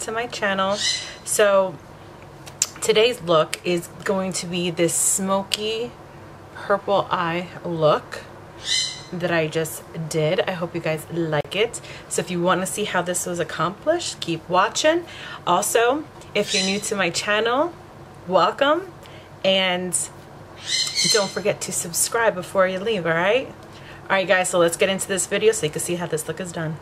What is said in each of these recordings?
to my channel. So today's look is going to be this smoky purple eye look that I just did. I hope you guys like it. So if you want to see how this was accomplished, keep watching. Also, if you're new to my channel, welcome, and don't forget to subscribe before you leave. All right guys, so let's get into this video so you can see how this look is done.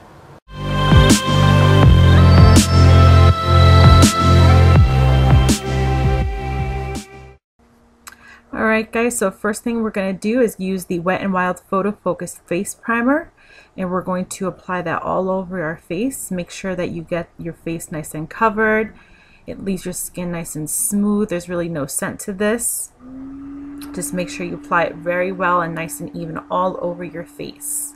Alright guys, so first thing we're going to do is use the Wet n Wild Photo Focus Face Primer, and we're going to apply that all over our face. Make sure that you get your face nice and covered. It leaves your skin nice and smooth. There's really no scent to this. Just make sure you apply it very well and nice and even all over your face.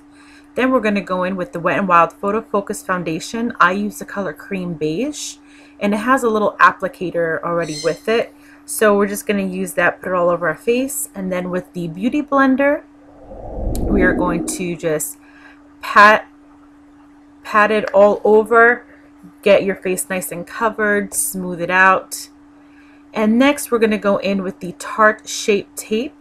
Then we're going to go in with the Wet n Wild Photo Focus Foundation. I use the color Cream Beige, and it has a little applicator already with it. So we're just going to use that, put it all over our face, and then with the Beauty Blender, we are going to just pat it all over, get your face nice and covered, smooth it out. And next we're going to go in with the Tarte Shape Tape.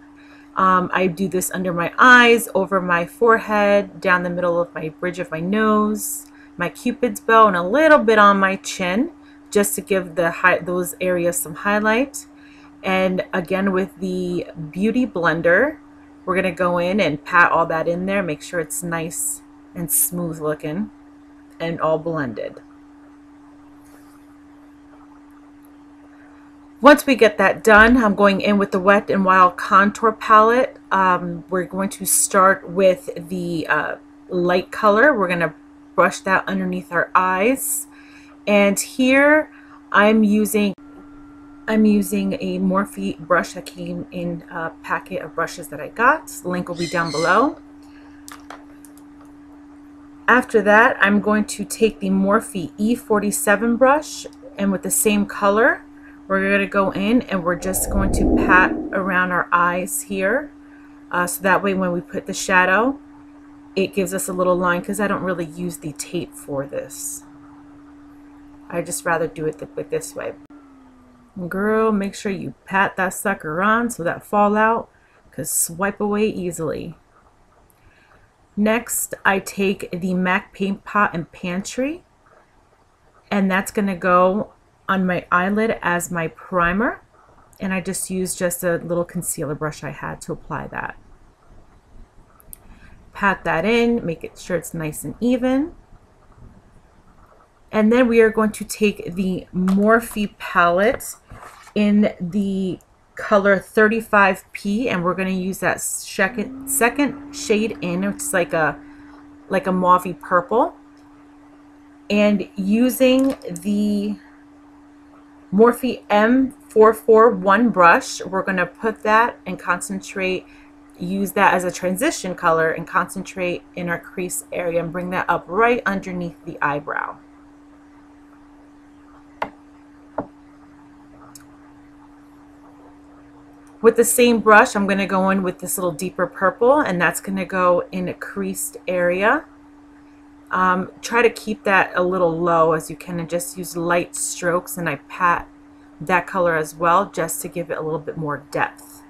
I do this under my eyes, over my forehead, down the middle of my bridge of my nose, my Cupid's bow, and a little bit on my chin, just to give those areas some highlight. And again, with the Beauty Blender, we're going to go in and pat all that in there, make sure it's nice and smooth looking and all blended. Once we get that done, I'm going in with the Wet n Wild Contour Palette. We're going to start with the light color. We're going to brush that underneath our eyes. And here I'm using a Morphe brush that came in a packet of brushes that I got. The link will be down below. After that, I'm going to take the Morphe E47 brush, and with the same color, we're going to go in and we're just going to pat around our eyes here. So that way when we put the shadow, it gives us a little line, because I don't really use the tape for this. I just rather do it this way. Girl, make sure you pat that sucker on so that fallout could swipe away easily. Next, I take the MAC Paint Pot and Pantry, and that's going to go on my eyelid as my primer, and I just used a little concealer brush I had to apply that. Pat that in, make it sure it's nice and even. And then we are going to take the Morphe palette in the color 35P, and we're going to use that second shade in. It's like a mauve purple. And using the Morphe M441 brush, we're going to put that and concentrate, use that as a transition color and concentrate in our crease area and bring that up right underneath the eyebrow. With the same brush, I'm going to go in with this little deeper purple, and that's going to go in a creased area. Try to keep that a little low as you can, and just use light strokes, and I pat that color as well just to give it a little bit more depth.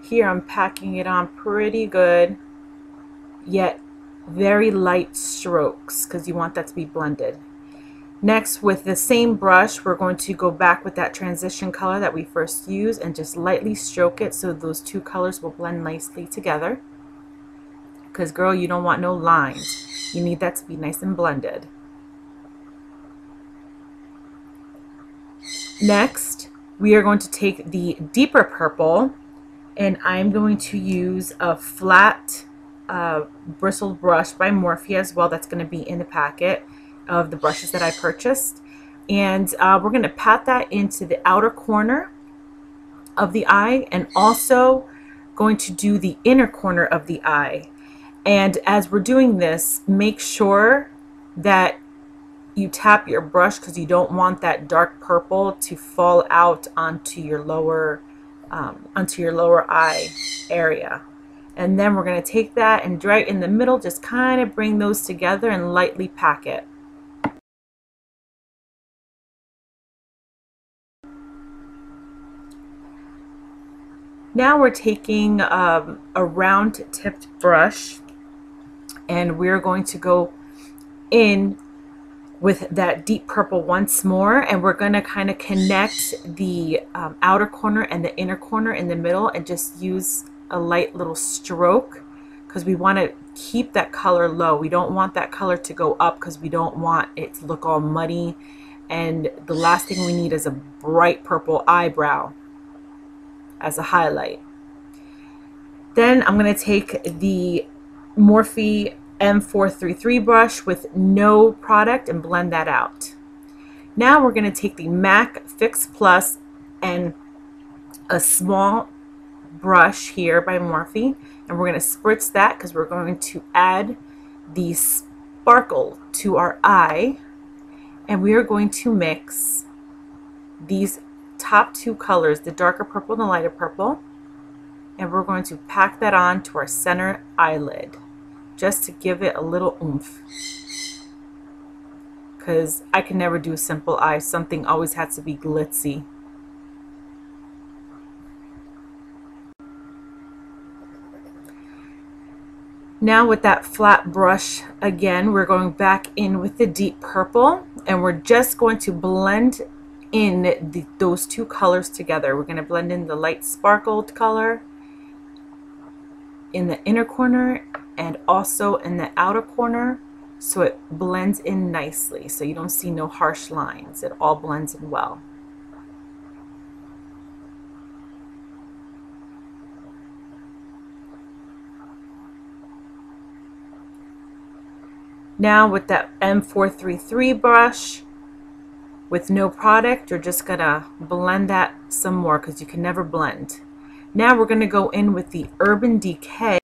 Here I'm packing it on pretty good, yet very light strokes, because you want that to be blended. Next, with the same brush, we're going to go back with that transition color that we first used and just lightly stroke it so those two colors will blend nicely together. Because girl, you don't want no lines. You need that to be nice and blended. Next, we are going to take the deeper purple, and I'm going to use a flat bristled brush by Morphe as well. That's going to be in the packet of the brushes that I purchased, and we're going to pat that into the outer corner of the eye, and also going to do the inner corner of the eye. And as we're doing this, make sure that you tap your brush, because you don't want that dark purple to fall out onto your lower onto your lower eye area. And then we're going to take that and right in the middle, just kind of bring those together and lightly pack it. Now we're taking a round tipped brush, and we're going to go in with that deep purple once more, and we're going to kind of connect the outer corner and the inner corner in the middle, and just use a light little stroke because we want to keep that color low. We don't want that color to go up because we don't want it to look all muddy, and the last thing we need is a bright purple eyebrow as a highlight. Then I'm going to take the Morphe M433 brush with no product and blend that out. Now we're going to take the MAC Fix Plus and a small brush here by Morphe, and we're going to spritz that because we're going to add the sparkle to our eye, and we are going to mix these top two colors, the darker purple and the lighter purple, and we're going to pack that on to our center eyelid just to give it a little oomph, because I can never do a simple eye. Something always has to be glitzy. Now with that flat brush again, we're going back in with the deep purple, and we're just going to blend in those two colors together. We're going to blend in the light sparkled color in the inner corner and also in the outer corner, so it blends in nicely, so you don't see no harsh lines. It all blends in well. Now with that M433 brush with no product, you're just gonna blend that some more because you can never blend. Now we're gonna go in with the Urban Decay,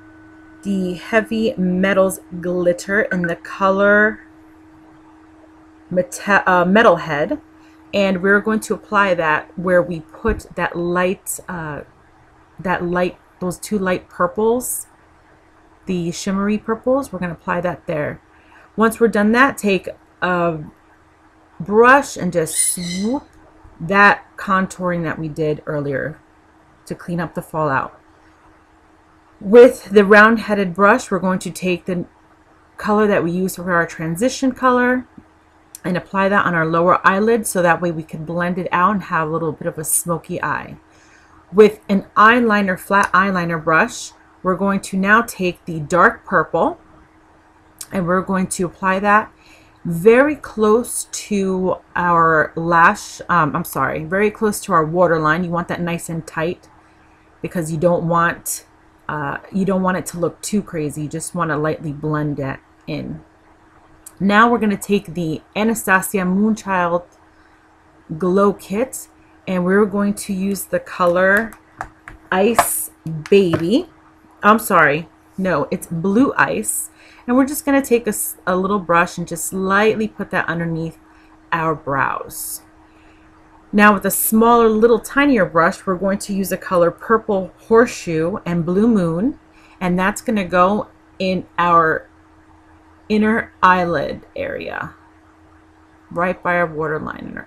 the Heavy Metals Glitter in the color Metalhead, and we're going to apply that where we put that light, those two light purples, the shimmery purples. We're gonna apply that there. Once we're done that, take a brush and just swoop that contouring that we did earlier to clean up the fallout. With the round-headed brush, we're going to take the color that we used for our transition color and apply that on our lower eyelid, so that way we can blend it out and have a little bit of a smoky eye. With an eyeliner, flat eyeliner brush, we're going to now take the dark purple, and we're going to apply that very close to our lash, very close to our waterline. You want that nice and tight because you don't want it to look too crazy. You just want to lightly blend that in. Now we're going to take the Anastasia Moonchild Glow Kit, and we're going to use the color Ice Baby. I'm sorry, no, it's Blue Ice. And we're just going to take a little brush and just lightly put that underneath our brows. Now with a smaller, little tinier brush, we're going to use the color Purple Horseshoe and Blue Moon, and that's going to go in our inner eyelid area, right by our waterline,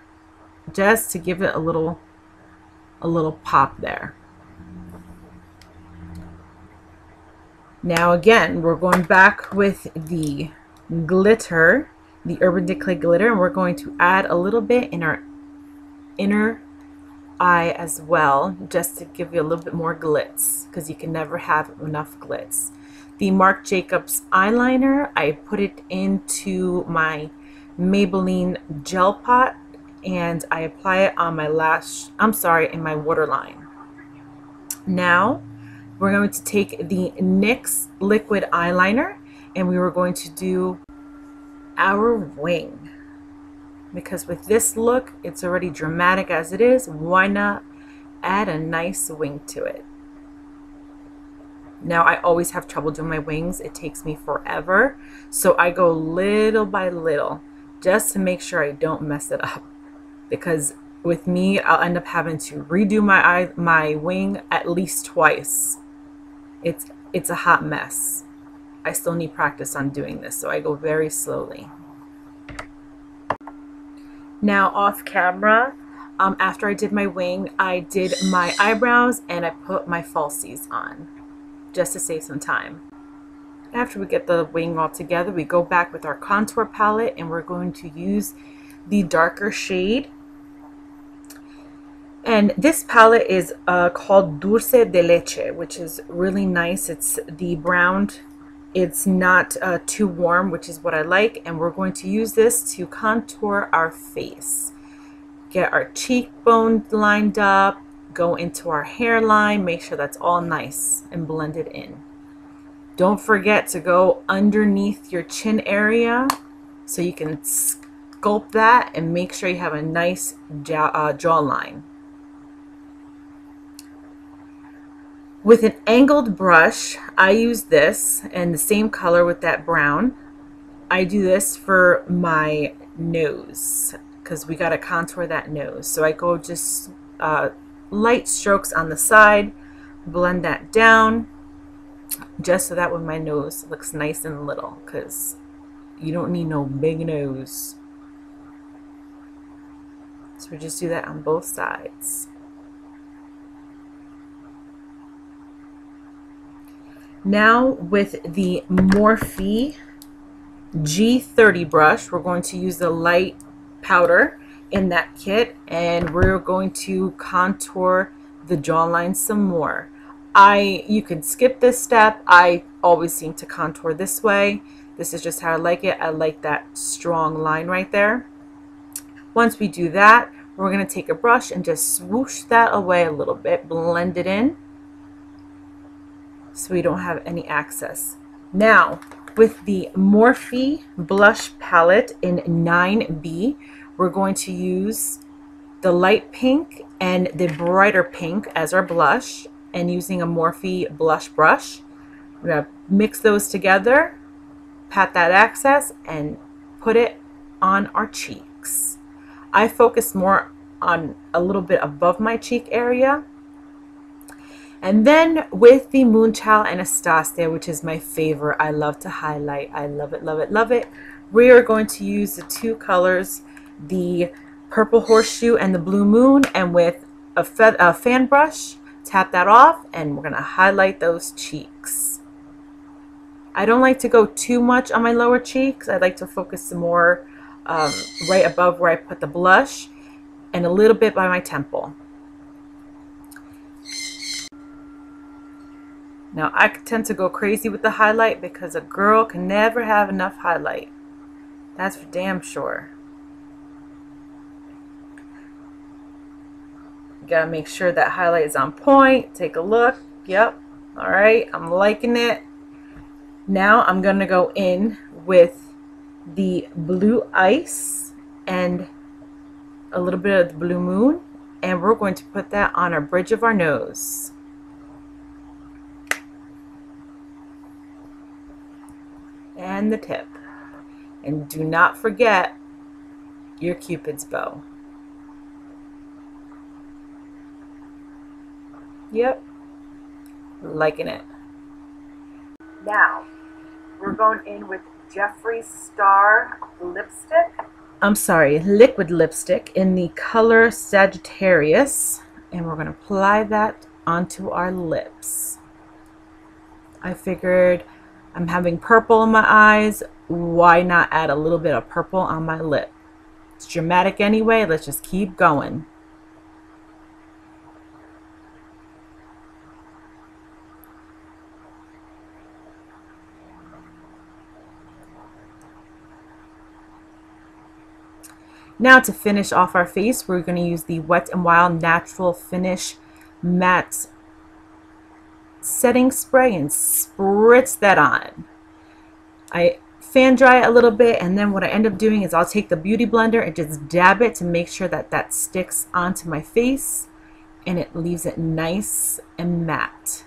just to give it a little pop there. Now again, we're going back with the glitter, the Urban Decay glitter, and we're going to add a little bit in our inner eye as well, just to give you a little bit more glitz, because you can never have enough glitz. The Marc Jacobs eyeliner, I put it into my Maybelline gel pot, and I apply it on my in my waterline. Now we're going to take the NYX liquid eyeliner, and we were going to do our wing, because with this look, it's already dramatic as it is. Why not add a nice wing to it? Now I always have trouble doing my wings. It takes me forever, so I go little by little just to make sure I don't mess it up, because with me, I'll end up having to redo my wing at least twice. It's a hot mess. I still need practice on doing this, so I go very slowly. Now off camera, after I did my wing, I did my eyebrows and I put my falsies on just to save some time. After we get the wing all together, we go back with our contour palette and we're going to use the darker shade. And this palette is called Dulce de Leche, which is really nice. It's the brown. It's not too warm, which is what I like. And we're going to use this to contour our face. Get our cheekbone lined up, go into our hairline, make sure that's all nice and blended in. Don't forget to go underneath your chin area so you can sculpt that and make sure you have a nice jawline. With an angled brush, I use this and the same color with that brown. I do this for my nose because we got to contour that nose. So I go just light strokes on the side, blend that down just so that when my nose looks nice and little, because you don't need no big nose. So we just do that on both sides. Now with the Morphe G30 brush, we're going to use the light powder in that kit and we're going to contour the jawline some more. You could skip this step. I always seem to contour this way. This is just how I like it. I like that strong line right there. Once we do that, we're going to take a brush and just swoosh that away a little bit, blend it in so we don't have any excess. Now with the Morphe blush palette in 9B, we're going to use the light pink and the brighter pink as our blush, and using a Morphe blush brush, we're going to mix those together, pat that excess, and put it on our cheeks. I focus more on a little bit above my cheek area. And then with the Moonchild Anastasia, which is my favorite, I love to highlight. I love it, love it, love it. We are going to use the two colors, the purple horseshoe and the blue moon, and with a fan brush, tap that off and we're going to highlight those cheeks. I don't like to go too much on my lower cheeks. I like to focus more right above where I put the blush and a little bit by my temple. Now I tend to go crazy with the highlight because a girl can never have enough highlight. That's for damn sure. Gotta make sure that highlight is on point. Take a look. Yep. All right. I'm liking it. Now I'm gonna go in with the blue ice and a little bit of the blue moon, and we're going to put that on our bridge of our nose. And the tip. And do not forget your Cupid's bow. Yep, liking it. Now, we're going in with Jeffree Star lipstick. I'm sorry, liquid lipstick in the color Sagittarius. And we're going to apply that onto our lips. I figured I'm having purple in my eyes. Why not add a little bit of purple on my lip? It's dramatic anyway. Let's just keep going. Now to finish off our face, we're going to use the Wet n Wild Natural Finish Matte Setting Spray and spritz that on. I fan dry it a little bit, and then what I end up doing is I'll take the Beauty Blender and just dab it to make sure that that sticks onto my face and it leaves it nice and matte.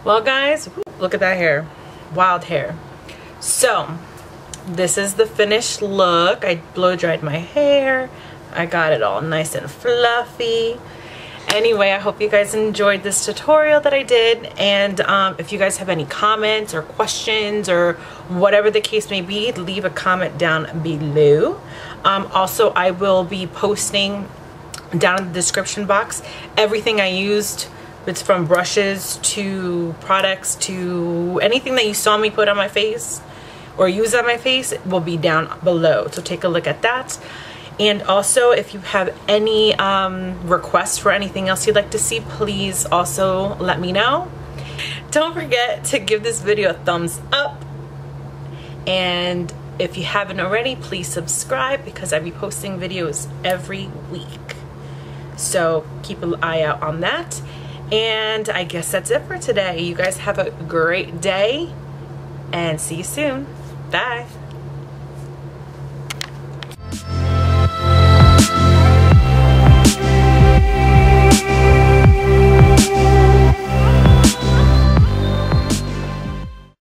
Well guys, look at that hair. Wild hair. So this is the finished look. I blow dried my hair. I got it all nice and fluffy. Anyway, I hope you guys enjoyed this tutorial that I did, and if you guys have any comments or questions or whatever the case may be, leave a comment down below. Also, I will be posting down in the description box everything I used. It's from brushes to products to anything that you saw me put on my face or use on my face will be down below, so take a look at that. And also, if you have any requests for anything else you'd like to see, please also let me know. Don't forget to give this video a thumbs up, and if you haven't already, please subscribe because I'll be posting videos every week, so keep an eye out on that. And I guess that's it for today. You guys have a great day and see you soon. Bye.